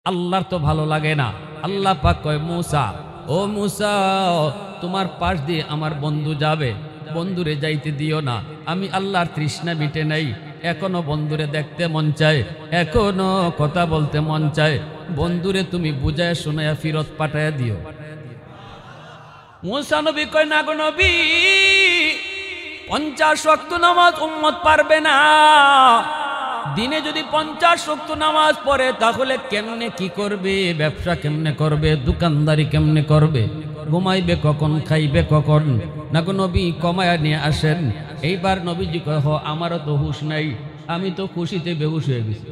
আল্লাহর তো ভালো লাগে না। আল্লাহ পাক কয় মুসা, ও মুসা, তোমার পাশ দিয়ে আমার বন্ধু যাবে, বন্ধুরে যাইতে দিও না। আমি আল্লাহর তৃষ্ণা মিটে নাই, এখনো বন্ধুরে দেখতে মন চায়, এখনো কথা বলতে মন চায়। বন্ধুরে তুমি বুঝায় শোনায়া ফিরত পাঠায়া দিও। মুসা নবী কয়, না গো নবী, 50 ওয়াক্ত নামাজ উম্মত পারবে না। দিনে যদি 50 ওয়াক্ত নামাজ পড়ে তাহলে কেমনে কি করবে? ব্যবসা কেমনে করবে? দোকানদারি কেমনে করবে? ঘুমাইবে কখন? খাইবে কখন? না গো নবী, কমায়া নিয়ে আসেন। এইবার নবীজি কয়, আমারও তো হুঁশ নাই, আমি তো খুশিতে বেহুশ হয়ে গেছি।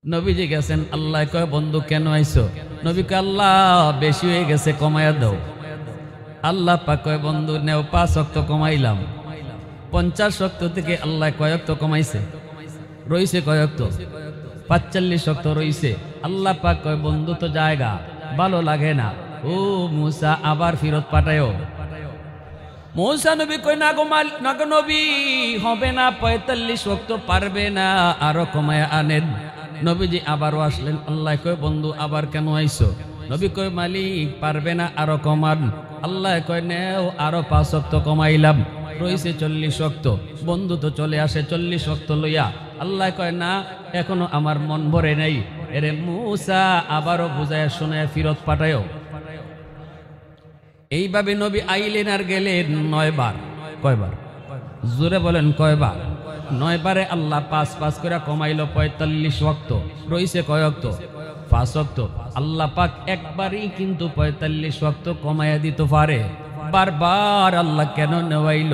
নবীজি গেছেন, আল্লাহ কয়, বন্ধু কেন আইছো? নবী কয়, আল্লাহ বেশি হয়ে গেছে, কমায়া দাও। আল্লাহ পাক কয়, বন্ধু নেও, 5 ওয়াক্ত কমাইলাম। 50 ওয়াক্ত থেকে আল্লাহ কয় ওয়াক্ত কমাইছে? রইছে কয় ওয়াক্ত? 45 ওয়াক্ত রইছে। আল্লাহ পাক কয়, বন্ধু তো জায়গা ভালো লাগে না, ও মুসা আবার ফিরত পাঠায়ও। মুসা নবী কয়, না গো নবী, হবে না, 45 ওয়াক্ত পারবে না, আরো কমায়া আনেন। নবীজি আবারও আসলেন। আল্লাহ কয়, বন্ধু আবার কেন আইছো? নবী কয়, মালিক পারবে না, আরো কমান। আল্লাহ কয়, নেও, আরো 5 ওয়াক্ত কমাইলাম, রইছে 40 ওয়াক্ত। বন্ধু তো চলে আসে 40 ওয়াক্ত লইয়া। আল্লাহ কয়, না, এখনো আমার মন ভরে নাই, এরে মুসা আবারও বুঝায় শোনায় ফিরত পাঠায়ও। এইভাবে নবী আইলেন আর গেলেন 9 বার। কয়বার? জোরে বলেন, কয়বার? 9 বারে আল্লাহ 5 করে কমাইল 45 ওয়াক্ত। রইছে কয় ওয়াক্ত? 5 ওয়াক্ত। আল্লাহ পাক একবারই কিন্তু 45 ওয়াক্ত কমাইয়া দিতে পারে। বারবার আল্লাহ কেন নেওয়াইল?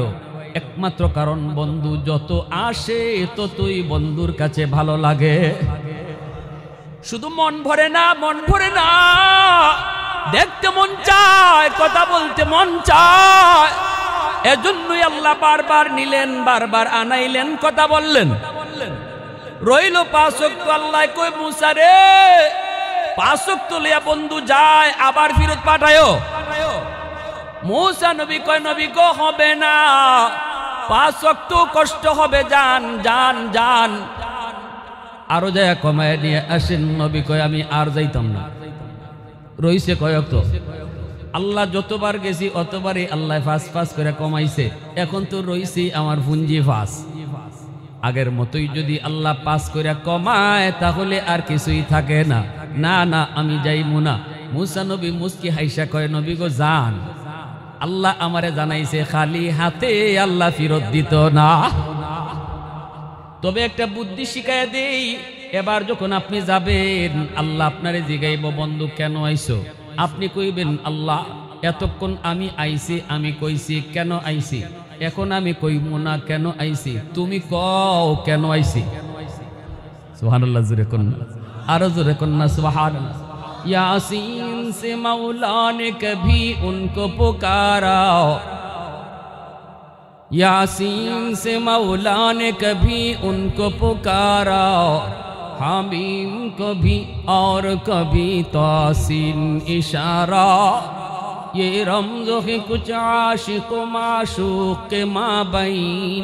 একমাত্র কারণ, বন্ধু যত আসে ততই বন্ধুর কাছে ভালো লাগে। শুধু মন ভরে না, মন ভরে না, দেখতে মন চায়, কথা বলতে মন চায়। এজন্যই আল্লাহ বারবার নিলেন, বারবার আনাইলেন, কথা বললেন। রইল 5 ওয়াক্ত। আল্লাহ কই, মুসা রে, 5 ওয়াক্ত লইয়া বন্ধু যায়, আবার ফিরত পাঠায়ও। মুসা নবী কয়, নবী গো, হবে না, 5 ওয়াক্ত কষ্ট হবে, যান যান যান, আরো যায় কমায় নিয়ে আসেন। নবী কয়, আমি আর যাইতাম না। রইছে কয় ওয়াক্ত? আল্লাহ যতবার গেছি অতবারই আল্লাহ 5 করে কমাইছে। এখন তো রইছি আমার পুঞ্জি 5। আগের মতোই যদি আল্লাহ 5 করে কমায় তাহলে আর কিছুই থাকে না। না না, আমি যাইমু না। মুসা নবী মুস্কি হাইসা কয়, নবী গো, যান, আল্লাহ আমারে জানাইছে খালি হাতে আল্লাহ ফিরত দিত না। তবে একটা বুদ্ধি শিখাইয়া দেই, এবার যখন আপনি যাবেন, আল্লাহ আপনারে জিগাইব, বন্ধু কেন আইছো? আপনি কইবেন, আল্লাহ এতক্ষণ আমি আইছি, আমি কইছি কেন আইছি, এখন আমি কইমু না কেন আইছি, তুমি কও কেন আইছি। সুবহানাল্লাহ, জোরে কোন না, আরো জোরে কোন না, সুবহানাল্লাহ। यासीन से मौला ने कभी उनको पुकारा, यासीन से मौला ने कभी उनको पुकारा, हामीम को भी और कभी तासीन इशारा, ये रमज़ो है कुछ आशिक़ व माशूक़ के माबैन,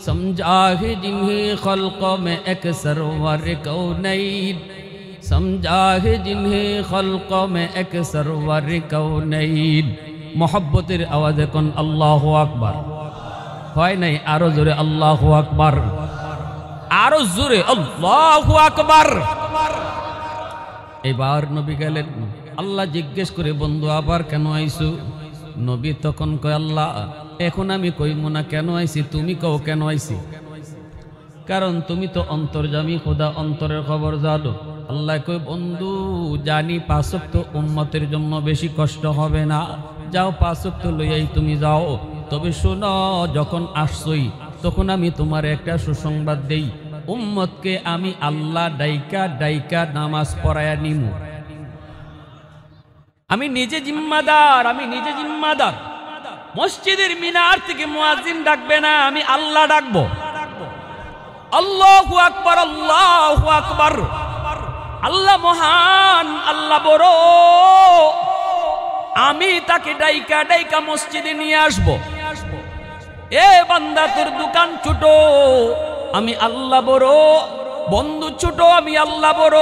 समझा है जिन्हें खल्क़ में एक सरवर कौनैन, समझा है जिन्हें खल्क़ में एक सरवर कौनैन। मोहब्बतेर आवाज़े कोन अल्लाहु আকবার হয় নাই? আরো জোরে আল্লাহু আকবার, আরো জোরে আল্লাহু আকবার। এবার নবী গেলেন। আল্লাহ জিজ্ঞেস করে, বন্ধু আবার কেন আইছো? নবী তখন কয়, আল্লাহ এখন আমি কইমু না কেন আইছি, তুমি কও কেন আইছি, কারণ তুমি তো অন্তর্যামী খোদা, অন্তরের খবর জানো। আল্লাহ কই, বন্ধু জানি 5 ওয়াক্ত উম্মতের জন্য বেশি কষ্ট হবে না, যাও 5 ওয়াক্ত লইয়াই তুমি যাও। তবে শোনো, যখন আসছই তখন আমি তোমার একটা সুসংবাদ দেই, উম্মতকে আমি আল্লাহ ডাইকা ডাইকা নামাজ পড়ায়া নিমু। আমি নিজে জিম্মাদার, আমি নিজে জিম্মাদার। মসজিদের মিনার থেকে মুয়াজ্জিন ডাকবে না, আমি আল্লাহ ডাকবো। আল্লাহু আকবার, আল্লাহু আকবার। আল্লাহ মহান, আল্লাহ বড়। আমি তাকে ডাইকা ডাইকা মসজিদে নিয়ে আসবো। এ বান্দা, তোর দোকান ছোট, আমি আল্লাহ বড়, বন্ধু ছোট আমি আল্লাহ বড়,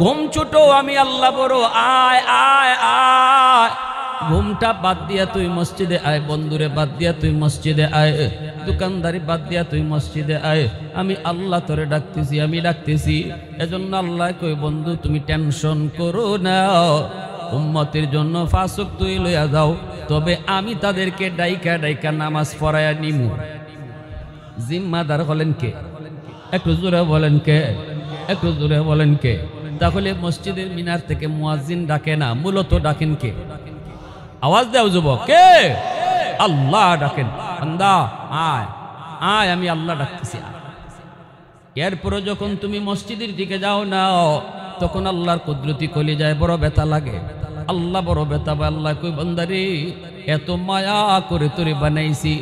ঘুম ছোট আমি আল্লাহ বড়। আয় আয় আয়, ঘুমটা বাদ দিয়া তুই মসজিদে আয়, বন্ধুরে বাদ দিয়া তুই মসজিদে আয়, দোকানদারি বাদ দিয়া তুই মসজিদে আয়। আমি আল্লাহ তোরে ডাকতেছি, আমি ডাকতেছি। এজন্য আল্লাহ কই বন্ধু তুমি টেনশন করো না, উম্মতের জন্য ফাসুক তুই লইয়া যাও, তবে আমি তাদেরকে ডাইকা ডাইকা নামাজ পড়ায়া নিমু। জিম্মাদার হলেন কে? একটু জোরে বলেন কে? একটু জোরে বলেন কে? তাহলে মসজিদের মিনার থেকে মুয়াজ্জিন ডাকে না, মূলত ডাকেন কে? আওয়াজ দাও যুবক, কে? আল্লাহ ডাকেন। বান্দা আয় আয়, আমি আল্লাহ ডাকতেছি। এরপরে যখন তুমি মসজিদের দিকে যাও না, তখন আল্লাহর কুদরতি কলিজায় বড় ব্যথা লাগে। আল্লাহ বড় ব্যথা পায়। আল্লাহ কই বান্দারে এত মায়া করে তোরে বানাইছি।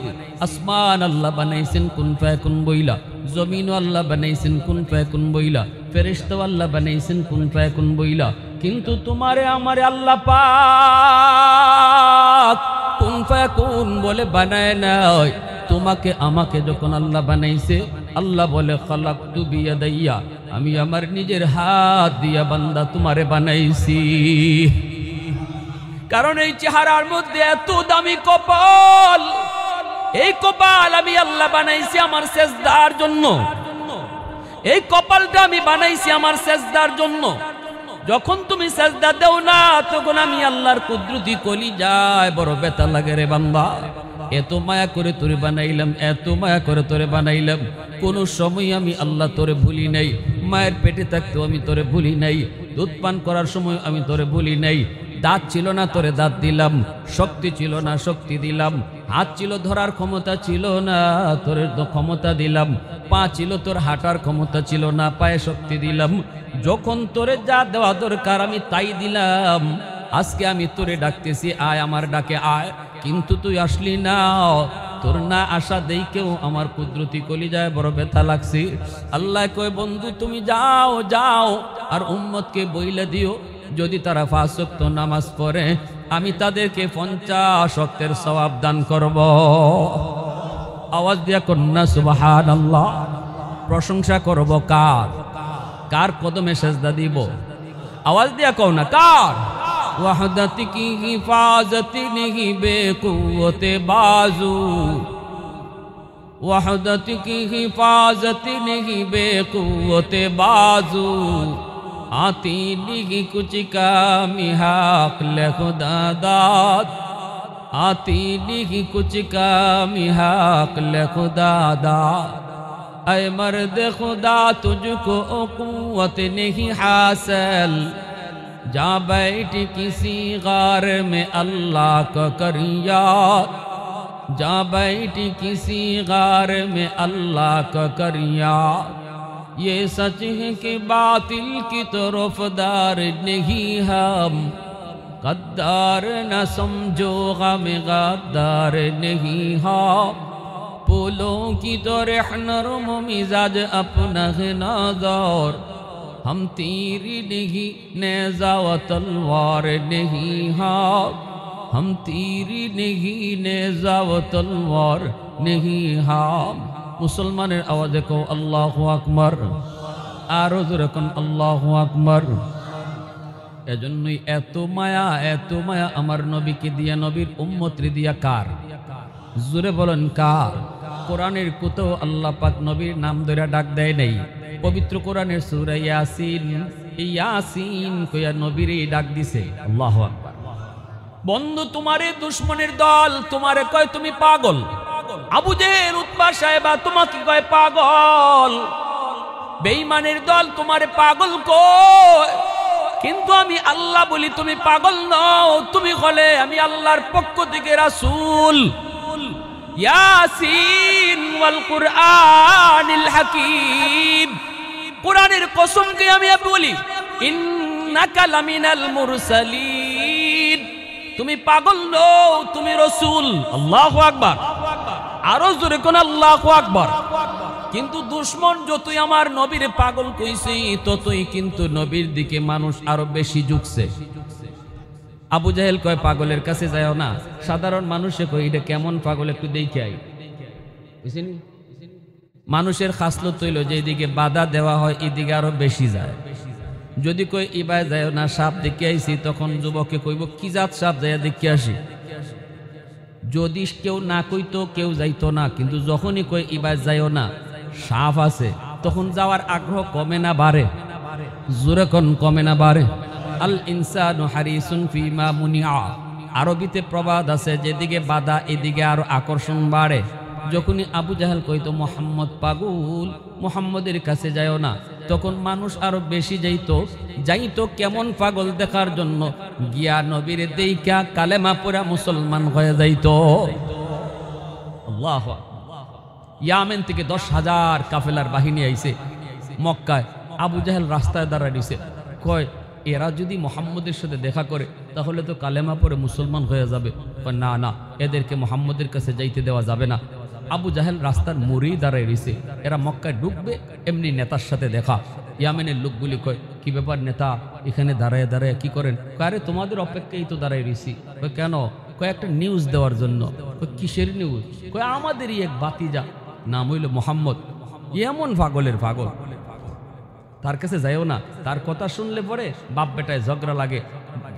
আসমান আল্লাহ বানাইছেন কুন ফায়াকুন বইলা, জমিনও আল্লাহ বানাইছেন কুন ফায়াকুন বইলা, ফেরেশতাও আল্লাহ বানাইছেন কুন ফায়াকুন বইলা, কিন্তু তোমারে আমারে আল্লাহ পাক কুন ফায়াকুন বলে বানায় নাই। তোমাকে আমাকে যখন আল্লাহ বানাইছে, আল্লাহ বলে খালাকতু বিয়াদাইয়া, আমি আমার নিজের হাত দিয়া বান্দা তোমারে বানাইছি। কারণ এই চেহারার মধ্যে এত দামি কপাল, এই কপাল আমি আল্লাহ বানাইছি আমার সেজদার জন্য। এই কপালটা আমি বানাইছি আমার সেজদার জন্য। যখন তুমি সেজদা দাও না, তখন আমি আল্লাহর কুদরতি কলিজায় বড় ব্যথা লাগে রে বান্দা। এত মায়া করে তোরে বানাইলাম, এত মায়া করে তোরে বানাইলাম, কোনো সময় আমি আল্লাহ তোরে ভুলি নাই। মায়ের পেটে থাকতেও আমি তোরে ভুলি নাই, দুধ পান করার সময় আমি তোরে ভুলি নাই। দাঁত ছিল না, তোরে দাঁত দিলাম। শক্তি ছিল না, শক্তি দিলাম। হাত ছিল, ধরার ক্ষমতা ছিল না, তোরে ক্ষমতা দিলাম। পা ছিল, তোর হাঁটার ক্ষমতা ছিল না, পায়ে শক্তি দিলাম। যখন তোরে যা দেওয়া দরকার আমি তাই দিলাম। আজকে আমি তোরে ডাকতেছি, আয় আমার ডাকে আয়, কিন্তু তুই আসলি না। তোর না আসা দেখেও আমার কুদরতি কলিজায় বড় ব্যথা লাগছে। আল্লাহ কয় বন্ধু তুমি যাও যাও, আর উম্মতকে বইলে দিও, যদি তারা 5 ওয়াক্ত নামাজ পড়ে আমি তাদেরকে 50 ওয়াক্তের সওয়াব দান করব। আওয়াজ দিয়া কন্যা সুবহানাল্লাহ। প্রশংসা করব কার? কার কদমে সেজদা দিব? আওয়াজ দিয়া কও না কার? ওয়াহদাতি কি হিফাজতি নেহি বেকুওতে বাজু, ওয়াহদাতি কি হিফাজতি নেহি বেকুওতে বাজু, आती निगी कुछ का मिहाक ले खुदा दाद, आती निगी कुछ का मिहाक ले खुदा दाद। ऐ मर्द खुदा तुझको कुव्वत नहीं हासिल, जा बैठ किसी गार में अल्लाह का कर याद, जा बैठ किसी गार में अल्लाह का कर याद। ये सच है कि बातिल की तरफदार नहीं हम, गद्दार न समझो गम गद्दार नहीं हम। फूलों की तरह नरम मिजाज अपना है नाज़र, हम तीर नहीं नेज़ा व तलवार नहीं हम, हम तीर नहीं नेज़ा व तलवार नहीं हम। মুসলমানের আওয়াজে কও আল্লাহু আকবার, আর জোরে কোন আল্লাহু আকবার। এজন্যই এত মায়া, এত মায়া আমার নবীকে দিয়া, নবীর উম্মতরে দিয়া। কার? জোরে বলেন কার? কোরআনের কোথাও আল্লাহ পাক নবীর নাম ধরে ডাক দেয় নাই। পবিত্র কোরআনের সূরা ইয়াসিন, ইয়াসিন কইয়া নবীরে ডাক দিছে। আল্লাহু আকবার। বন্ধু তোমারে দুশমনের দল তোমারে কয় তুমি পাগল। আবু জেহেল, উতবা, সাইবা তোমাকে কয় পাগল। বেঈমানের দল তোমারে পাগল কয়, কিন্তু আমি আল্লাহ বলি তুমি পাগল নও, তুমি হলে আমি আল্লাহর পক্ষ থেকে রাসূল। ইয়াসিন ওয়াল কুরআনিল হাকীম, কোরআনের কসম দিয়ে আমি বলি ইন্নাকা লামিনাল মুরসালিন, তুমি পাগল নও, তুমি রাসূল। আল্লাহু আকবার। আরো জোরে কোন আল্লাহু আকবার। কিন্তু দুশমন যতই আমার নবীর পাগল কইছে, ততই কিন্তু নবীর দিকে মানুষ আরো বেশি ঝুঁকছে। আবু জাহেল কয় পাগলের কাছে যাও না, সাধারণ মানুষে কয় এটা কেমন পাগল একটু দেখে আই। বুঝছেন? মানুষের খাসলত হইল যেদিকে বাধা দেওয়া হয় এদিকে আরো বেশি যায়। যদি কই ইবাই যায় না সাপ দেখে আইছি, তখন যুবককে কইব কি জাত সাপ যায় দেখে আসি। যদি কেউ না কইতো কেউ যাইতো না, কিন্তু যখনই কই ইবাই যাইও না সাপ আছে, তখন যাওয়ার আগ্রহ কমে না বাড়ে? জোরে কোন কমে না বাড়ে? আল ইনসানু হারিসুন ফিমা মুনিআ। আরবিতে প্রবাদ আছে, যেদিকে বাধা এদিকে আরো আকর্ষণ বাড়ে। যখনই আবু জাহেল কইতো মোহাম্মদ পাগল, মোহাম্মদের কাছে যাইও না, তখন মানুষ আরো বেশি যাইতো কেমন পাগল দেখার জন্য। গিয়া নবীর দেইকা কালেমা পড়া মুসলমান হয়ে যাইতো। আল্লাহু আকবার। ইয়ামেন থেকে 10,000 কাফেলার বাহিনী আইছে মক্কায়। আবু জাহেল রাস্তায় দাঁড়ায় দিছে, কয় এরা যদি মোহাম্মদের সাথে দেখা করে তাহলে তো কালেমা পড়ে মুসলমান হয়ে যাবে। না না, এদেরকে মোহাম্মদের কাছে যাইতে দেওয়া যাবে না। আবু জাহেল রাস্তার মোড়েই দাঁড়ায় রয়েছে, এরা মক্কায় ঢুকবে, এমনি নেতার সাথে দেখা। ইয়ামেনের লোকগুলি কয় কি ব্যাপার নেতা, এখানে দাঁড়ায় দাঁড়ায় কি করেন? আরে তোমাদের অপেক্ষায় তো দাঁড়ায় রয়েছি। কেন? কয় একটা নিউজ দেওয়ার জন্য। কিসের নিউজ? কয় আমাদেরই এক বাতিজা, নাম হইল মোহাম্মদ, এমন পাগলের পাগল, তার কাছে যাইও না। তার কথা শুনলে পরে বাপ বেটায় ঝগড়া লাগে,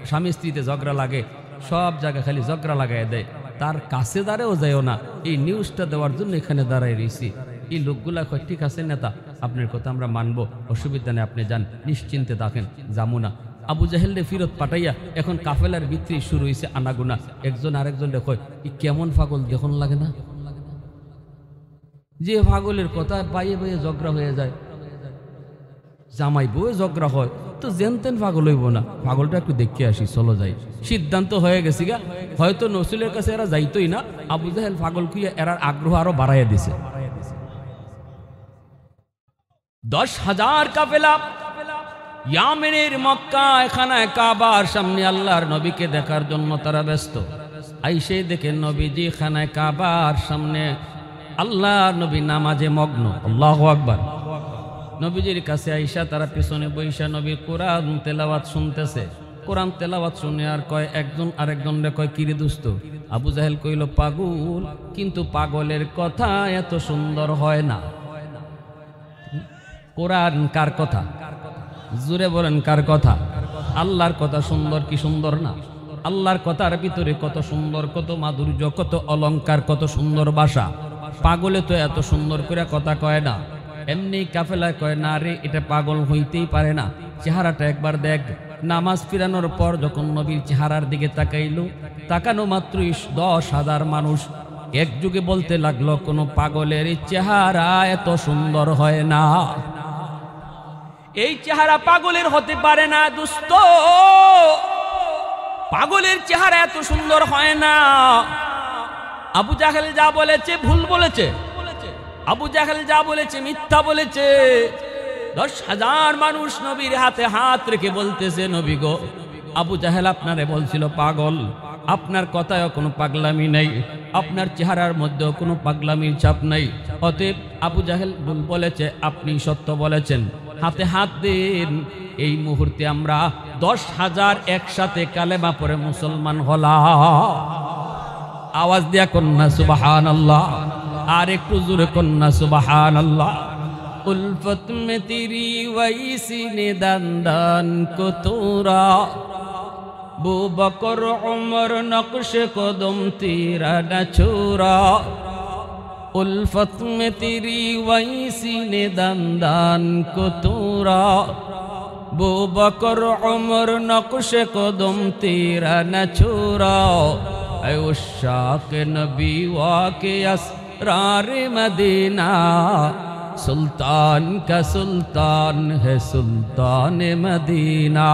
স্বামী স্ত্রীতে ঝগড়া লাগে, সব জায়গায় খালি ঝগড়া লাগাই দেয়। তার কাছে দাঁড়াও যাইও না, এই নিউজটা দেওয়ার জন্য এখানে দাঁড়াই রয়েছি। এই লোকগুলা কয় ঠিক আছে নেতা, আপনার কথা আমরা মানবো, অসুবিধা নেই, আপনি যান, নিশ্চিন্তে থাকেন, যাবো না। আবু জাহেলরে ফিরত পাঠাইয়া এখন কাফেলার ভিতরে শুরু হয়েছে আনাগুনা। একজন আরেকজন কয় ই কেমন পাগল দেখুন লাগে না? যে পাগলের কথা বাইয়ে বাইয়ে ঝগড়া হয়ে যায়, জামাই বউয়ে ঝগড়া হয়, তো জেনতেন পাগল হইব না, পাগলটা একটু দেখে আসি, চলো যাই। সিদ্ধান্ত হয়ে গেছি গা, হয়তো নসুলের কাছে এরা যাইতোই না। আবু জাহেল পাগল কুইয়া এরার আগ্রহ আরো বাড়াইয়া দিছে। 10,000 কাফেলা ইয়ামেনের মক্কা খানায় কাবার সামনে আল্লাহর নবীকে দেখার জন্য তারা ব্যস্ত। আইসে দেখেন নবীজি খানায় কাবার সামনে, আল্লাহর নবী নামাজে মগ্ন। আল্লাহু আকবার। নবীজির কাছে আইসা তারা পিছনে বইসা নবী কোরআন তেলাওয়াত শুনতেছে। কোরআন তেলাওয়াত শুনে আর কয় একজন আরেকজন রে কয় কিরে দোস্ত? আবু জাহেল কইল পাগল, কিন্তু পাগলের কথা এত সুন্দর হয় না। কোরআন কার কথা? জুড়ে বলেন কার কথা? আল্লাহর কথা সুন্দর কি সুন্দর না? আল্লাহর কথার ভিতরে কত সুন্দর, কত মাধুর্য, কত অলংকার, কত সুন্দর ভাষা। পাগলে তো এত সুন্দর করে কথা কয় না। এমনি কাফেলায় কয় না রে, এটা পাগল হইতেই পারে না, চেহারাটা একবার দেখ। নামাজ ফিরানোর পর যখন নবীর চেহারার দিকে তাকাইলো, তাকানো মাত্রই 10,000 মানুষ একযোগে বলতে লাগলো কোনো পাগলের চেহারা এত সুন্দর হয় না, এই চেহারা পাগলের হতে পারে না দোস্ত, পাগলের চেহারা এত সুন্দর হয় না। আবু জাহেল যা বলেছে ভুল বলেছে, আবু জাহেল যা বলেছে মিথ্যা বলেছে। 10,000 মানুষ নবীর হাতে হাত রেখে বলতেছে নবী গো, আবু জাহেল আপনারে বলছিল পাগল, আপনার কথায়ও কোনো পাগলামি নেই, আপনার চেহারার মধ্যেও কোনো পাগলামির ছাপ নাই। অতএব আবু জাহেল ভুল বলেছে, আপনি সত্য বলেছেন, হাতে হাত দিন। এই মুহূর্তে আমরা 10,000 একসাথে কালেমা পড়ে মুসলমান হলাম। আওয়াজ দিয়া কন্যা সুবহানাল্লাহ, আর একটু জোরে কন্যা সুবহানাল্লাহ। উলফত মে তেরি ওয়াইসি নে দান দান কো তোরা, বু বকর উমর নকশ কদম তেরা না ছোরা। উলফত মে তেরি ওয়াইসি নে দান দান কো তোরা, বু বকর উমর নকশ কদম তেরা না ছোরা। ऐ उशाक नबी वाके असरार मदीना, सुल्तान का सुल्तान है सुल्तान मदीना,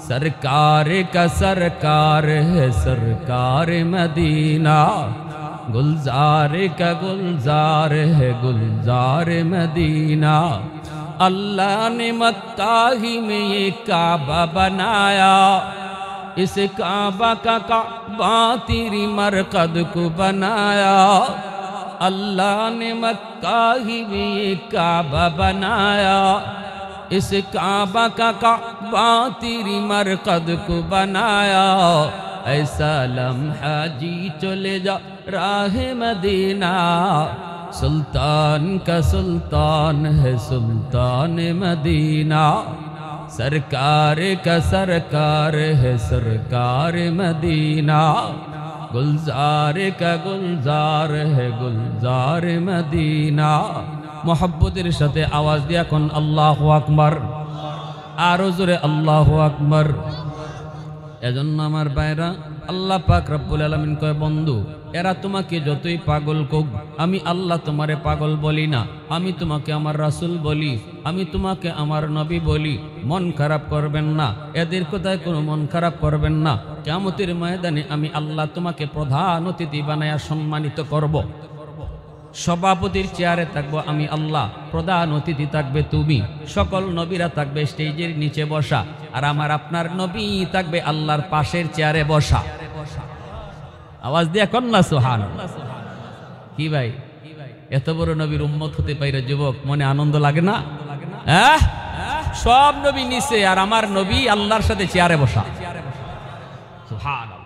सरकार का सरकार है सरकार मदीना, गुलजार का गुलजार है गुलजार मदीना। अल्लाह ने मक्का ही में ये काबा बनाया, इस काबा का काबा तेरी मरकद को बनाया। अल्लाह ने मक्का ही में ये काबा बनाया, इस काबा का काबा तेरी मरकद को बनाया। ऐसा लम्हा जी चले जा राह मदीना, सुल्तान का सुल्तान है सुल्तान मदीना, सरकार का सरकार है सरकार मदीना, गुलजार का गुलजार है गुलजार मदीना। मोहब्बतेर साथे आवाज दिया कोन आल्लाहु আকবার, आरो जोरे आल्लाहु আকবার। এজন্য আমার ভাইরা, আল্লাহ পাক রব্বুল আলামিন কয় বন্ধু এরা তোমাকে যতই পাগল কোক, আমি আল্লাহ তোমারে পাগল বলি না, আমি তোমাকে আমার রাসূল বলি, আমি তোমাকে আমার নবী বলি। মন খারাপ করবেন না, এদের কথায় কোনো মন খারাপ করবেন না। কিয়ামতের ময়দানে আমি আল্লাহ তোমাকে প্রধান অতিথি বানায়া সম্মানিত করব। সভাপতির চেয়ারে থাকবো আমি আল্লাহ, প্রধান অতিথি থাকবে তুমি, সকল নবীরা থাকবে স্টেজের নিচে বসা, আর আমার আপনার নবী থাকবে আল্লাহর পাশের চেয়ারে বসা। আওয়াজ দিয়া কন্যা সুবহানাল্লাহ। কি ভাই, এত বড় নবীর উম্মত হতে পাইরে যুবক, মনে আনন্দ লাগে না? হ্যাঁ, সব নবী নিচে আর আমার নবী আল্লাহর সাথে চেয়ারে বসা। সুবহানাল্লাহ।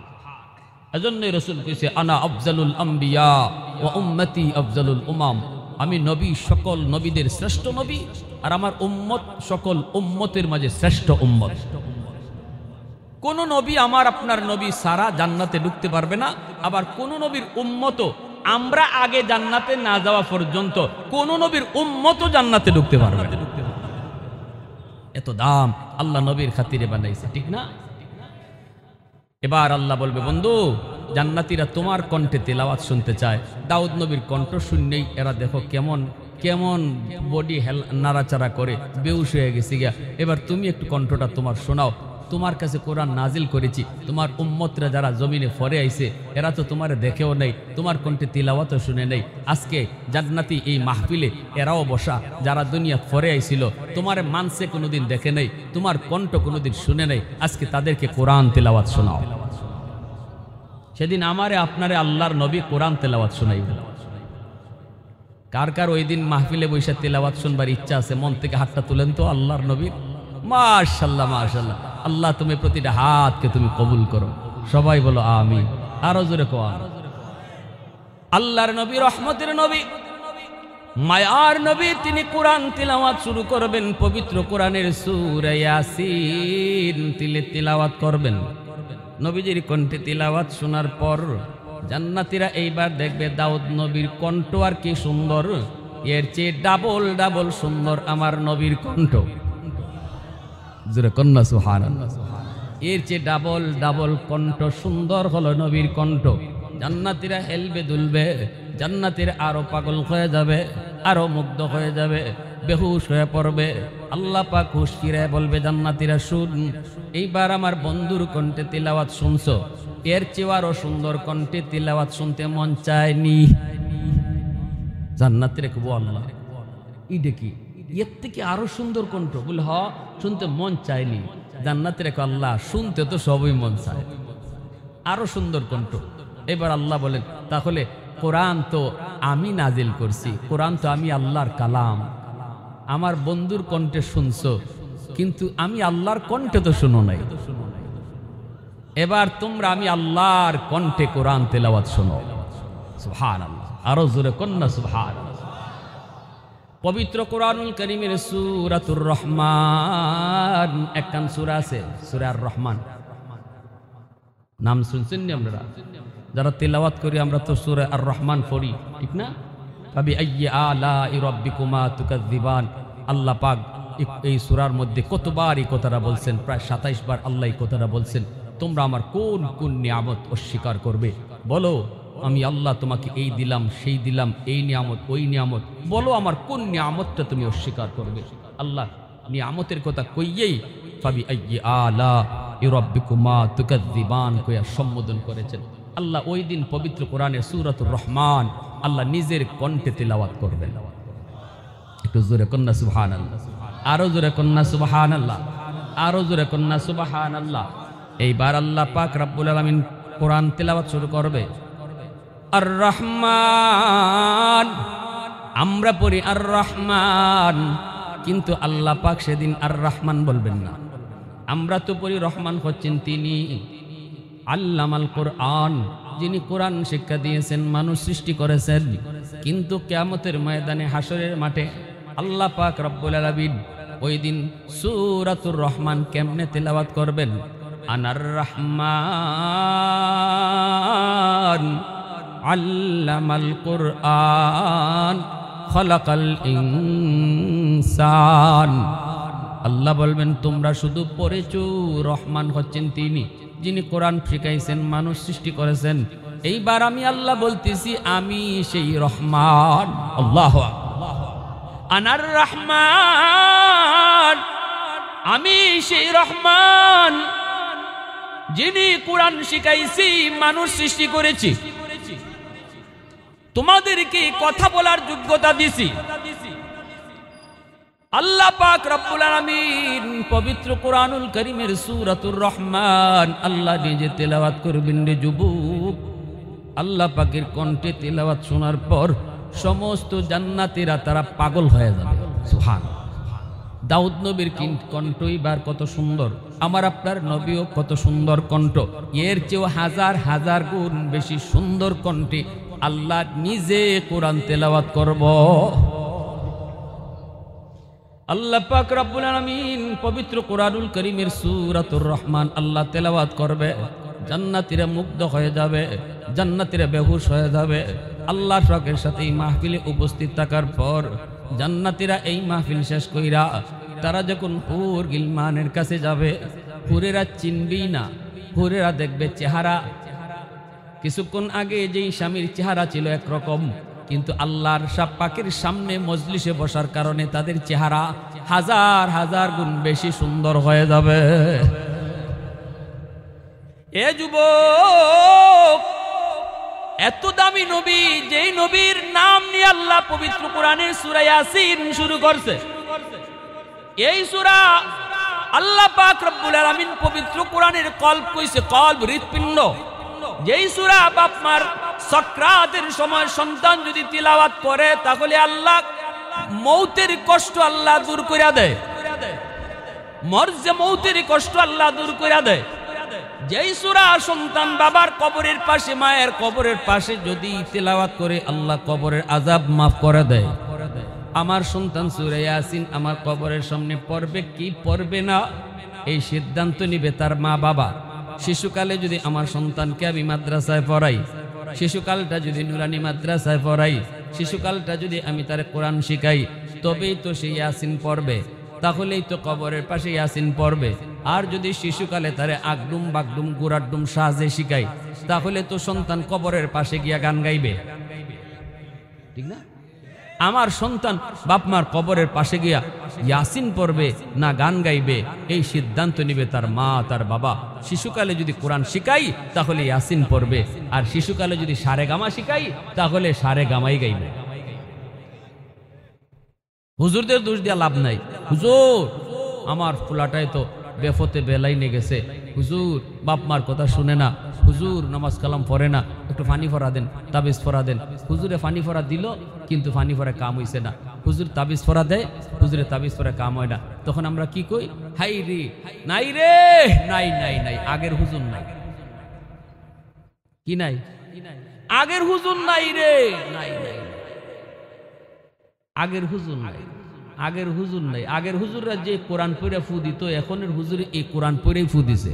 এজন্যই রাসূল কইছে আনা আফজালুল আম্বিয়া ওয়া উম্মতি আফজালুল উমাম, আমি নবী সকল নবীদের শ্রেষ্ঠ নবী, আর আমার উম্মত সকল উম্মতের মাঝে শ্রেষ্ঠ উম্মত। কোন নবী আমার আপনার নবী সারা জান্নাতে ঢুকতে পারবে না, আবার কোন নবীর উম্মত আমরা আগে জান্নাতে না যাওয়া পর্যন্ত কোন নবীর উম্মত জান্নাতে ঢুকতে পারবে না। এত দাম আল্লাহ নবীর খাতিরে বানাইছে, ঠিক না? এবার আল্লাহ বলবে বন্ধু জান্নাতীরা তোমার কণ্ঠে তেলাওয়াত শুনতে চায়। দাউদ নবীর কণ্ঠ শুনলেই এরা দেখো কেমন কেমন বডি নাড়াচাড়া করে, বেহুশ হয়ে গেছে গিয়া। এবার তুমি একটু কণ্ঠটা তোমার শোনাও। তোমার কাছে কোরআন নাজিল করেছি, তোমার উম্মতরা যারা জমিনে ফরে আইছে এরা তো তোমার দেখেও নেই, তোমার কণ্ঠে তিলাওয়াতও শুনে নেই। আজকে জান্নাতি এই মাহফিলে এরাও বসা, যারা দুনিয়া ফরে আইছিল, তোমার মানসে কোনোদিন দেখে নেই, তোমার কণ্ঠ কোনোদিন শুনে নেই, আজকে তাদেরকে কোরআন তেলাওয়াত শোনাও। সেদিন আমারে আপনারে আল্লাহর নবী কোরআন তেলাওয়াত শোনাইবে। কার কার ওই দিন মাহফিলে বৈশা তেলাওয়াত শুনবার ইচ্ছা আছে? মন থেকে হাতটা তুলেন তো আল্লাহর নবীর। মাশাআল্লাহ মাশাআল্লাহ, আল্লাহ তুমি প্রতিটা হাতকে তুমি কবুল করো। সবাই বলো আমিন, আরো জোরে কও আমিন। আল্লাহর নবী রহমতের নবী, মায়ার নবী, তিনি কোরআন তিলাওয়াত শুরু করবেন। পবিত্র কোরআনের সূরা ইয়াসিন তিলাওয়াত করবেন। নবীজির কণ্ঠে তিলাওয়াত শোনার পর জান্নাতীরা এইবার দেখবে দাউদ নবীর কণ্ঠ আর কি সুন্দর, এর চেয়ে ডাবল ডাবল সুন্দর আমার নবীর কণ্ঠ। জোরে কন্যা সুবহানাল্লাহ। এর চেয়ে ডাবল ডাবল কণ্ঠ সুন্দর হলো নবীর কণ্ঠ। জান্নাতীরা হেলবে দুলবে, জান্নাতীরা আরো পাগল হয়ে যাবে, আরো মুগ্ধ হয়ে যাবে, বেহুশ হয়ে পড়বে। আল্লাহ পাক হুশ ফিরায় বলবে জান্নাতীরা শুন, এইবার আমার বন্ধুর কণ্ঠে তিলাওয়াত শুনছো, এর চেয়ে আরো সুন্দর কণ্ঠে তিলাওয়াত শুনতে মন চায়নি? জান্নাতীরা কবো আল্লাহ ইডে কি, এর থেকে আরো সুন্দর কণ্ঠ? বলে হ, শুনতে মন চায়নি। জান্নাতীরা কয় আল্লাহ শুনতে তো সবই মন চায়, আরো সুন্দর কণ্ঠ। এবার আল্লাহ বলেন তাহলে কোরআন তো আমি নাজিল করছি, কোরআন তো আমি আল্লাহর কালাম, আমার বন্ধুর কণ্ঠে শুনছো, কিন্তু আমি আল্লাহর কণ্ঠে তো শুনো নাই। এবার তোমরা আমি আল্লাহর কণ্ঠে কোরআন তেলাওয়াত শোনো। সুবহানাল্লাহ, আরো জোরে কন্যা সুবহানাল্লাহ। পবিত্র কোরআনুল কারীমের সূরাতুর রহমান, একখান সূরা আছে সূরা আর রহমান, নাম শুনছেন নি আপনারা? যারা তেলাওয়াত করি আমরা তো সূরা আর রহমান পড়ি, ঠিক না? ফাবি আইয়ি আলাই রাব্বিকুমা তুকাযযিবান। আল্লাহ পাক এই সূরার মধ্যে কতবার এই কথাটা বলছেন? প্রায় 27 বার আল্লাহ এই কথাটা বলছেন, তোমরা আমার কোন কোন নিয়ামত অস্বীকার করবে? বলো আমি আল্লাহ তোমাকে এই দিলাম, সেই দিলাম, এই নিয়ামত, ওই নিয়ামত, বলো আমার কোন নিয়ামতটা তুমি অস্বীকার করবে? আল্লাহ নিয়ামতের কথা কইয়েই ফাবি আইয়ি আলাই রাব্বিকুমা তুকাযযিবান কইয়া সম্বোধন করেছেন। আল্লাহ ওই দিন পবিত্র কোরআনের সূরাতুর রহমান আল্লাহ নিজের কণ্ঠে তিলাওয়াত করবেন। একটু জোরে কন্যা সুবহানাল্লাহ, আরো জোরে কন্যা সুবহানাল্লাহ, আরো জোরে কন্যা সুবহানাল্লাহ। এইবার আল্লাহ পাক রব্বুল আলামিন কোরআন তিলাওয়াত শুরু করবে। আর রহমান, আমরা পড়ি আর রহমান, কিন্তু আল্লাহ পাক সেদিন আর রহমান বলবেন না। আমরা তো পড়ি রহমান হচ্ছেন তিনি, আল্লামাল কোরআন, যিনি কোরআন শিক্ষা দিয়েছেন, মানুষ সৃষ্টি করেছেন। কিন্তু কিয়ামতের ময়দানে, হাসরের মাঠে আল্লাহ পাক রব্বুল আলামিন ওই দিন সূরাতুর রহমান কেমনে তেলাওয়াত করবেন? আনার রহমান আল্লামাল কুরআন খলাকাল ইনসান। আল্লাহ বলবেন, তোমরা শুধু পড়েছো, রহমান হচ্ছেন তিনি যিনি কোরআন শিখাইছেন, মানুষ সৃষ্টি করেছেন। এইবার আমি আল্লাহ বলতেছি, আমি সেই রহমান। আল্লাহু আকবার। আনার রহমান, আমি সেই রহমান যিনি কোরআন শিখাইছি, মানুষ সৃষ্টি করেছি, তোমাদেরকে কথা বলার যোগ্যতা দিছি। আল্লাহ পাক রব্বুল আলামিন পবিত্র কোরআনুল কারীমের সূরাতুর রহমান আল্লাহ নিজে তেলাওয়াত করবেন রে যুবক। আল্লাহ পাকের কণ্ঠে তেলাওয়াত শোনার পর সমস্ত জান্নাতীরা তারা পাগল হয়ে যাবে। সুবহানাল্লাহ। দাউদ নবীর কণ্ঠ এবার কত সুন্দর, আমার আপনার নবীও কত সুন্দর কণ্ঠ, এর চেয়েও হাজার হাজার গুণ বেশি সুন্দর কণ্ঠে আল্লাহ নিজে কোরআন তেলাওয়াত করব। আল্লাহ পাক রব্বুল আলামিন পবিত্র কোরআনুল কারীমের সূরাতুর রহমান আল্লাহ তেলাওয়াত করবে, জান্নাতীরা মুগ্ধ হয়ে যাবে, জান্নাতীরা বেহুশ হয়ে যাবে। আল্লাহর পাকের সাথে এই মাহফিলে উপস্থিত থাকার পর জান্নাতীরা এই মাহফিল শেষ কইরা তারা যখন হুর গিলমানের কাছে যাবে, হুরেরা চিনবেই না, হুরেরা দেখবে চেহারা কিছুক্ষণ আগে যেই স্বামীর চেহারা ছিল একরকম, কিন্তু আল্লাহর পাকের সামনে মজলিসে বসার কারণে তাদের চেহারা হাজার হাজার গুণ বেশি সুন্দর হয়ে যাবে। এ যুবক, এত দামি নবী, যেই নবীর নাম নিয়ে আল্লাহ পবিত্র কোরআনের সূরা ইয়াসিন শুরু করছে, এই সূরা আল্লাহ পাক রব্বুল আলামিন পবিত্র কোরআনের কল্ব কইছে, কল্ব হৃৎপিণ্ড। যেই সূরা বাপ মার সাকরাতের সময় সন্তান যদি তিলাওয়াত করে, তাহলে আল্লাহ মৌতের কষ্ট আল্লাহ দূর কইরা দেয়, মরজে মৌতের কষ্ট আল্লাহ দূর কইরা দেয়। যেই সূরা সন্তান বাবার কবরের পাশে, মায়ের কবরের পাশে যদি তিলাওয়াত করে, আল্লাহ কবরের আযাব মাফ করে দেয়। আমার সন্তান সূরা ইয়াসিন আমার কবরের সামনে পড়বে কি পড়বে না, এই সিদ্ধান্ত নিবে তার মা বাবা। শিশুকালে যদি আমার সন্তানকে আমি মাদ্রাসায় পড়াই, শিশুকালটা যদি নুরানি মাদ্রাসায় পড়াই, শিশুকালটা যদি আমি তার কোরআন শিখাই, তবেই তো সে ইয়াসিন পড়বে, তাহলেই তো কবরের পাশে ইয়াসিন পড়বে। আর যদি শিশুকালে তারে আগডুম বাগডুম গুড়াডুম সাজে শিখাই, তাহলে তো সন্তান কবরের পাশে গিয়া গান গাইবে, ঠিক না? আমার সন্তান বাপমার কবরের পাশে গিয়া ইয়াসিন পড়বে না গান গাইবে, এই সিদ্ধান্ত নিবে তার মা তার বাবা। শিশুকালে যদি কোরআন শিখাই, তাহলে ইয়াসিন পড়বে, আর শিশুকালে যদি সারে গামা শিখাই, তাহলে সারে গামাই গাইবে। হুজুরদের দোষ দিয়া লাভ নাই। হুজুর আমার ফুলাটাই তো বেফতে বেলাই নিয়ে গেছে, হুজুর বাপ মার কথা শুনে না, হুজুর নামাজ কালাম পড়ে না, একটু ফানি ফরা দেন, তাবিজ ফরা দেন। হুজুরে ফানি ফরা দিল, কিন্তু ফানি ফরা কাম হইছে না। হুজুর তাবিজ ফরা দেয়, হুজুরে তাবিজ ফরা কাম হয় না। তখন আমরা কি কই? হাই রে, নাই রে, নাই নাই নাই, আগের হুজুর নাই। কি নাই? আগের হুজুর নাই রে, নাই নাই, আগের হুজুর নাই, আগের হুজুর নাই। আগের হুজুররা যে কোরআন পড়ে ফু দিত, এখনের হুজুর এই কোরআন পড়েই ফু দিছে।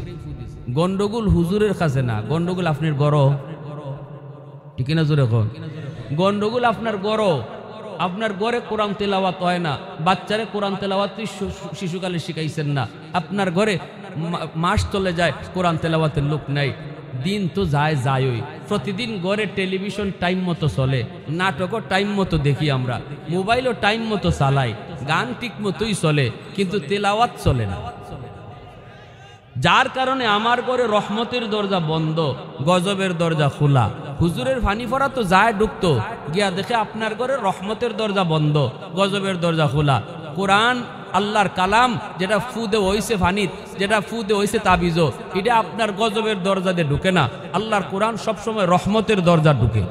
গন্ডগোল হুজুরের কাছে না, গন্ডগোল আপনার গড়, ঠিক না? জোরে এখন গন্ডগোল আপনার গড়, আপনার ঘরে কোরআন তেলাওয়াত হয় না, বাচ্চারে কোরআন তেলাওয়াত শিশুকালে শিখাইছেন না, আপনার ঘরে মাস চলে যায় কোরআন তেলাওয়াতের লোক নাই। দিন তো যায় যায়ই, প্রতিদিন ঘরে টেলিভিশন টাইম মতো চলে, নাটকও টাইম মতো দেখি আমরা, মোবাইলও টাইম মতো চালাই, গান ঠিক মতোই চলে, কিন্তু তেলাওয়াত চলে না। যার কারণে আমার ঘরে রহমতের দরজা বন্ধ, গজবের দরজা খোলা। হুজুরের ফানি ফরা তো যায় ঢুকতো, গিয়া দেখে আপনার ঘরে রহমতের দরজা বন্ধ, গজবের দরজা খোলা। কোরআন আল্লাহর কালাম, যেটা ফুদে হইছে ফানিত, যেটা ফুদে হইছে তাবিজো, এটা আপনার গজবের দরজা দিয়ে ঢুকে না। আল্লাহর কোরআন সবসময় রহমতের দরজা ঢুকে।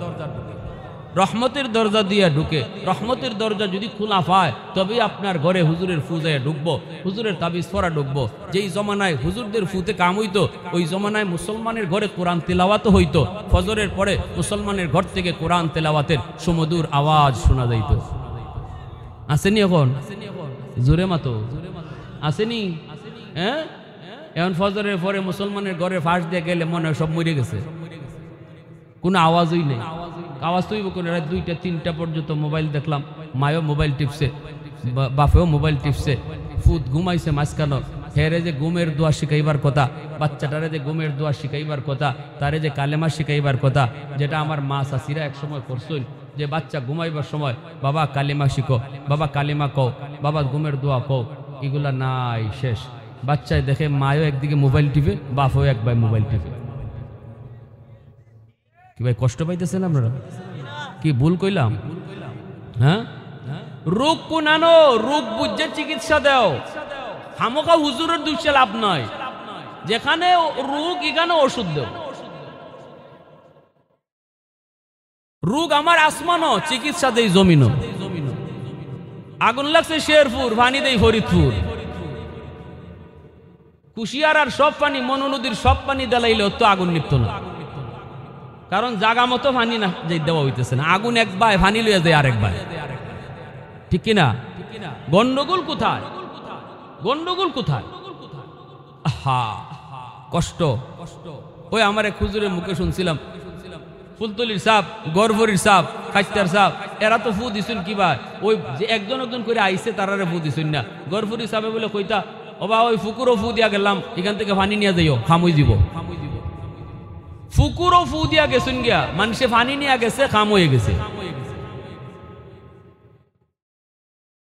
রহমতের দরজা দিয়ে ঢুকে। রহমতের দরজা যদি খোলা পায় তবেই আপনার ঘরে হুজুরের ফুজায় ঢুকবো, হুজুরের তাবিজ পড়া ঢুকবো। যেই জমানায় হুজুরদের ফুতে কাম হইতো ওই জমানায় মুসলমানের ঘরে কোরআন তেলাওয়াত হইতো। ফজরের পরে মুসলমানের ঘর থেকে কোরআন তেলাওয়াতের সুমধুর আওয়াজ শোনা যাইত। আসেনি এখন? জোরে মাতো আসেনি? হ্যাঁ, এখন ফজরের পরে মুসলমানের ঘরে ফাঁস দিয়ে গেলে মনে হয় সব মরে গেছে, কোনো আওয়াজই নেই। আওয়াজ তৈব করে রাত 2টা 3টা পর্যন্ত মোবাইল দেখলাম, মায়ও মোবাইল টিপছে, বাপেও মোবাইল টিপছে, ফুত ঘুমাইছে মাঝখানো। হেরে যে ঘুমের দোয়া শিখাইবার কথা, বাচ্চাটারে যে ঘুমের দোয়া শিখাইবার কথা, তারে যে কালেমা শিখাইবার কথা, যেটা আমার মা চাষিরা এক সময় করছেন যে বাচ্চা ঘুমাইবার সময় বাবা কালিমা শিখো, বাবা কালিমা কও, বাবা ঘুমের দোয়া কও, এগুলা নাই, শেষ। বাচ্চায় দেখে মায়ও একদিকে মোবাইল টিপে, বাপও একবার মোবাইল টিপে। কি ভাই কষ্ট পাইতেছেন আপনারা? কি ভুল কইলাম? হ্যাঁ, রোগ কোন আনো, রোগ বুঝে চিকিৎসা দাও। হামকা হুজুরের দুইছে লাভ নয়, যেখানে রোগ এখানে ওষুধ দেও। রোগ আমার আসমানও, চিকিৎসা দেই জমিনও। আগুন লাগছে শেরপুর, পানি দেই ফরিদপুর। কুশিয়ার আর সব পানি, মনু নদীর সব পানি দেলাইলে তো আগুন নিপ্ত না, কারণ জাগা মতো পানি না যে দেওয়া হইতেছে না। আগুন একবার পানি লইয়া যায় আরেকবার, ঠিক কিনা? গন্ডগোল কোথায়? গন্ডগোল কোথায়? হা, কষ্ট। ওই আমার এক হুজুরের মুখে শুনছিলাম, ফুলতলির সাপ, গরভরির সাপ, খাইতার সাপ, এরা তো ফু দিছুন কিবা, ওই যে একজন একজন করে আইসে তারারে ফু দিছুন না। গরভরি সাপে বলে কইতা, ওবা ওই ফুকুরও ফু দিয়া গেলাম, এখান থেকে পানি নিয়ে যাইও, খামই দিব। ফুকুরও ফু দিয়া গেছুন গিয়া, মানুষে পানি নিয়ে গেছে, খাম হয়ে গেছে।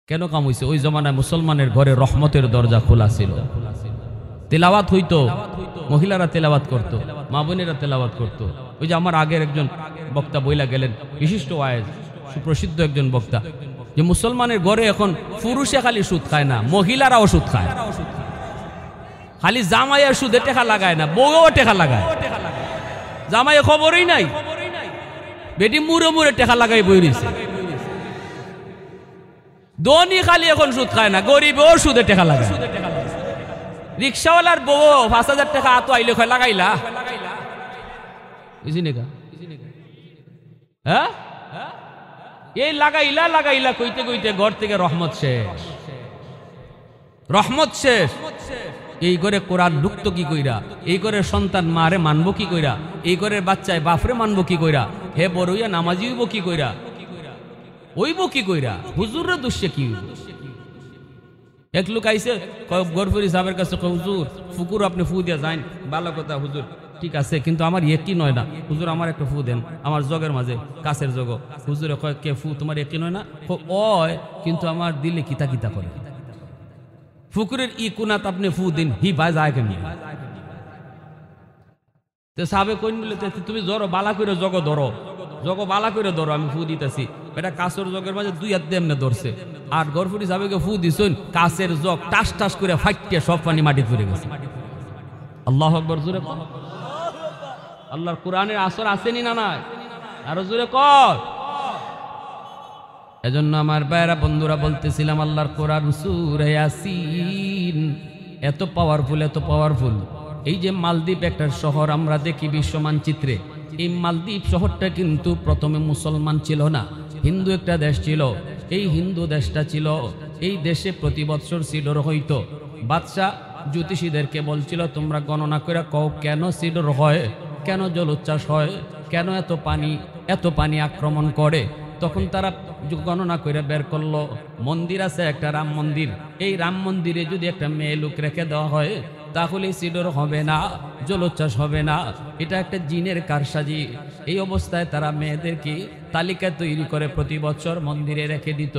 কেন কাম হইছে? ওই জমানায় মুসলমানের ঘরে রহমতের দরজা খোলা ছিল, তেলাওয়াত হইতো, মহিলারা তেলাওয়াত করতো, মা বোনেরা তেলাওয়াত করতো। ওই যে আমার আগের একজন বক্তা বইলা গেলেন, বিশিষ্ট ওয়াইজ, সুপ্রসিদ্ধ একজন বক্তা, যে মুসলমানের ঘরে এখন পুরুষে খালি সুদ খায় না, মহিলারাও সুদ খায়। খালি জামাইয়ের সুদে টেকা লাগায় না, বউও টেকা লাগায়। জামাইয়ের খবরই নাই, বেটি মুড়ে মুড়ে টেকা লাগাই বই রয়েছে। ধনী খালি এখন সুদ খায় না, গরিবও সুদে টেকা লাগায়। রিক্সাওয়ালার বউ 5,000 টাকা আতো আইলে খয় লাগাইলা, বুঝিনি কা? হ্যাঁ, এই লাগাইলা লাগাইলা কইতে কইতে ঘর থেকে রহমত শেষ, রহমত শেষ। এই করে কোরআন ঢুকতো কি কইরা? এই করে সন্তান মারে মানবো কি কইরা? এই করে বাচ্চায় বাপরে মানবো কি কইরা? হে বড়ইয়া নামাজি হইব কি কইরা? ওইব কি কইরা? হুজুররে দুষে কি? এক লোক আইসে গরফরি সাহেবের কাছে, হুজুর ফুকুর আপনি ফু দিয়া যান, ভালো কথা হুজুর, ঠিক আছে, কিন্তু আমার একই নয় না হুজুর, আমার একটা ফু দেন আমার জগের মাঝে, কাছের জগ। হুজুরে কয়, কে ফু তোমার একই নয় না? ওয়, কিন্তু আমার দিলে কিতা কিতা করে। ফুকুরের ই কুনাত আপনি ফু দিন, হি ভাই যায় কেমনি? তো সাহেবে কইন বলে, তুমি জড়ো বালা করে জগ ধরো, জগ বালা করে ধরো, আমি ফু দিতেছি। এটা কাছের জগের মাঝে 2 হাত দিয়ে এমনি ধরছে, আর গরফুরি সাহেবকে ফু দিছেন, কাছের জগ টাস টাস করে ফাটিয়ে সব পানি মাটি পড়ে গেছে। আল্লাহু আকবার, জোরে কর। আল্লাহর কোরআনের আসর আসেনি না নাই? আরো জোরে কর। এজন্য আমার ভাইরা বন্ধুরা বলতেছিলাম, আল্লাহর কোরআন সূরা ইয়াসিন এত পাওয়ারফুল, এত পাওয়ারফুল। এই যে মালদ্বীপ একটা শহর আমরা দেখি বিশ্ব মানচিত্রে, এই মালদ্বীপ শহরটা কিন্তু প্রথমে মুসলমান ছিল না, হিন্দু একটা দেশ ছিল। এই হিন্দু দেশটা ছিল, এই দেশে প্রতি বৎসর সিডর হইতো। বাদশাহ জ্যোতিষীদেরকে বলছিল, তোমরা গণনা করে কও কেন সিডর হয়, কেন জলোচ্ছ্বাস হয়, কেন এত পানি আক্রমণ করে। তখন তারা গণনা করে বের করলো, মন্দির আছে একটা, রাম মন্দির। এই রাম মন্দিরে যদি একটা মেয়ে লোক রেখে দেওয়া হয় তাহলে সিডর হবে না, জলোচ্ছ্বাস হবে না, এটা একটা জিনের কারসাজি। এই অবস্থায় তারা মেয়েদেরকে তালিকা তৈরি করে প্রতি বছর মন্দিরে রেখে দিত,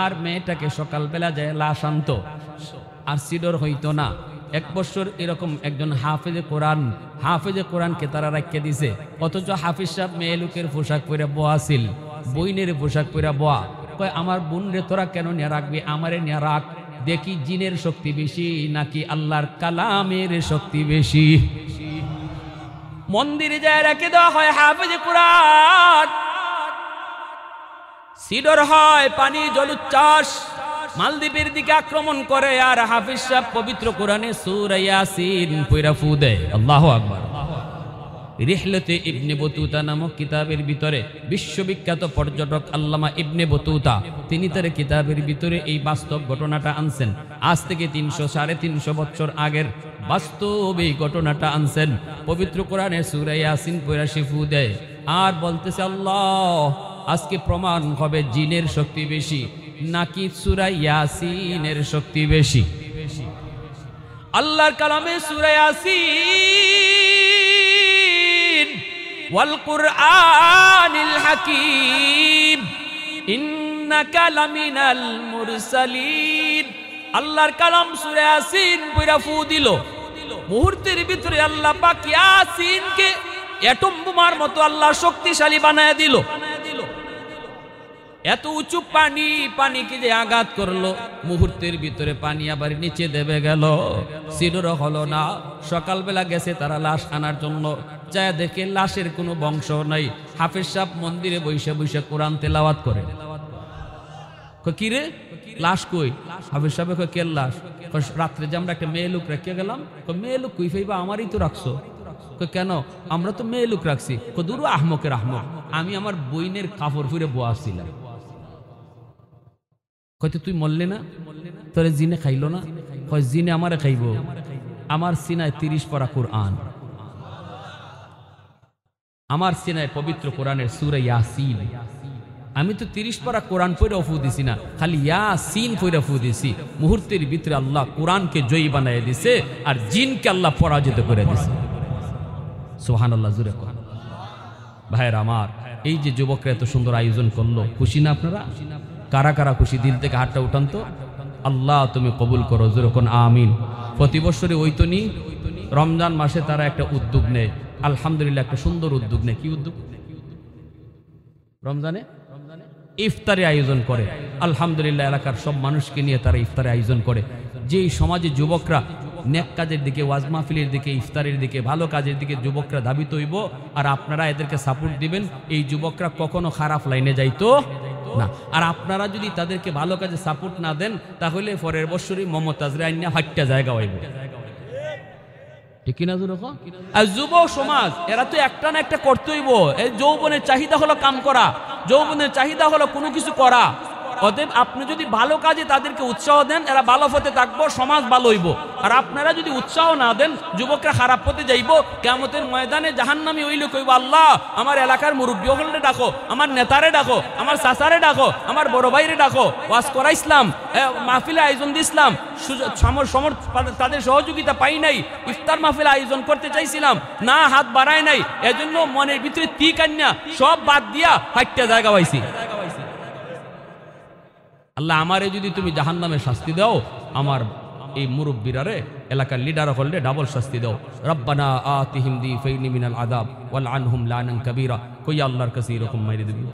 আর মেয়েটাকে সকালবেলা যায় লাশ আনতো, আর সিডর হইতো না। 1 বছর এরকম একজন হাফেজে কোরআনকে তারা রাখিয়ে দিছে, অথচ হাফিজ সাহেব মেয়ে লোকের পোশাক পরে বোয়া ছিল, বইনের পোশাক পরে বোয়া। কয়, আমার বোন রে তোরা কেন নিয়ে রাখবি, আমারে নিয়ে রাখ, দেখি জিনের শক্তি বেশি নাকি আল্লাহর কালামের শক্তি বেশি। মন্দিরে যায় রেখে দেওয়া হয় হাফেজে কোরআন। সিডর হয়, পানি জলোচ্ছ্বাস মালদ্বীপের দিকে আক্রমণ করে, আর হাফিজ সাহেব পবিত্র কোরআনে সূরা ইয়াসিন পড়া ফু দেয়। আল্লাহু আকবার। রিহলতে ইবনে বতুতা নামক কিতাবের ভিতরে বিশ্ববিখ্যাত পর্যটক আল্লামা ইবনে বতুতা তিনি তার কিতাবের ভিতরে এই বাস্তব ঘটনাটা আনছেন। আজ থেকে 300-350 বছর আগের বাস্তব এই ঘটনাটা আনছেন। পবিত্র কোরআনে সূরা ইয়াসিন পড়া সে ফু দেয় আর বলতেছে, আল্লাহ আজকে প্রমাণ হবে জিনের শক্তি বেশি নাকি সূরা ইয়াসিনের শক্তি বেশি। আল্লাহর কালামে সূরা ইয়াসিন ওয়াল কুরআনিল হাকীম ইন্নাকা লামিনাল মুরসালিন, আল্লাহর কালাম সূরা ইয়াসিন পড়া ফু দিল। মুহূর্তের ভিতরে আল্লাহ পাক ইয়াসিনকে অ্যাটম বোমার মতো আল্লাহ শক্তিশালী বানায় দিল। এত উঁচু পানিকে যে আঘাত করলো, মুহূর্তের ভিতরে পানি আবার নিচে দেবে গেল, সিডর হলো না। সকালবেলা গেছে তারা লাশ আনার জন্য, যায় দেখে লাশের কোনো বংশ নাই। হাফেজ সাহেব মন্দিরে বৈশা বৈশা কোরআন তেলাওয়াত করে। কি রে লাশ কই? হাফেজ সাহেব কই কে লাশ? রাত্রে যে আমরা একটা মেয়ে লোক রেখে গেলাম। মেয়ে লোক কই ফাইবা? আমারই তো রাখছো। কেন? আমরা তো মেয়ে লোক রাখছি। দূর আহমকের আহমক, আমি আমার বইনের কাপড় ফুরে বোয়াছিলাম। কইতে তুই মরলে না? তোরে জিনে খাইলো না? কয় জিনে আমারে খাইব। আমার সিনায় 30 পারা কোরআন, আমার সিনায় পবিত্র কোরআনের সূরা ইয়াসিন। আমি তো 30 পারা কোরআন পড়ে ফু দিছি না, খালি ইয়াসিন পড়ে ফু দিছি। মুহূর্তের ভিতরে আল্লাহ কোরআনকে জয়ী বানায় দিছে আর জিনকে আল্লাহ পরাজিত করে দিছে। সুবহানাল্লাহ, জোরে কোরআন। ভাইয়ের আমার, এই যে যুবকরা এত সুন্দর আয়োজন করলো, খুশি না আপনারা? কারা কারা খুশি? দিল থেকে হাতটা উঠান তো। আল্লাহ তুমি কবুল করো, জোরে কোন আমিন। প্রতি বছরে ওই তো নি রমজান মাসে তারা একটা উদ্যোগ নেয়, আলহামদুলিল্লাহ একটা সুন্দর উদ্যোগ নেয়। কি উদ্যোগ? রমজানে ইফতারে আয়োজন করে। আলহামদুলিল্লাহ এলাকার সব মানুষকে নিয়ে তারা ইফতারে আয়োজন করে। যেই সমাজে যুবকরা নেক কাজের দিকে, ওয়াজ মাহফিলের দিকে, ইফতারের দিকে, ভালো কাজের দিকে যুবকরা ধাবিত হইব, আর আপনারা এদেরকে সাপোর্ট দিবেন, এই যুবকরা কখনো খারাপ লাইনে যাইতো না। আর আপনারা যদি তাদেরকে ভালো কাজে সাপোর্ট না দেন, তাহলে পরের বছরই মমতাজরে আইনা হাট্টা জায়গা হইব। ঠিক কিনা? আর যুব সমাজ এরা তো একটা না একটা করতে হইব। এই যৌবনের চাহিদা হলো কাম করা, যৌবনের চাহিদা হলো কোনো কিছু করা। অতএব আপনি যদি ভালো কাজে তাদেরকে উৎসাহ দেন, এরা ভালো পথে থাকবো, সমাজ ভালো হইব। আর আপনারা যদি উৎসাহ না দেন, যুবকরা খারাপ পথে যাইব। কিয়ামতের ময়দানে জাহান্নামী হইলে কইব, আল্লাহ আমার এলাকার মুরব্বী হলরে ডাকো, আমার নেতারে ডাকো, আমার চাচারে ডাকো, আমার বড় ভাইরে ডাকো, ওয়াজ করাইছিলাম, মাহফিলে আয়োজন দিছিলাম, তাদের সহযোগিতা পাই নাই, ইফতার মাহফিলে আয়োজন করতে চাইছিলাম না, হাত বাড়ায় নাই, এজন্য মনের ভিতরে তি কান্না সব বাদ দিয়া হাইটটা জায়গা পাইছি। আল্লাহ আমারে যদি তুমি জাহান্নামের শাস্তি দাও, আমার এই মুরব্বিরারে এলাকার লিডার হলে ডাবল শাস্তি দাও। রব্বানা আতিহিম দিফাইনি মিনাল আযাব ওয়াল আনহুম লানান কাবীরা। কই আল্লাহর কাছে এরকম মাইরে দিবি।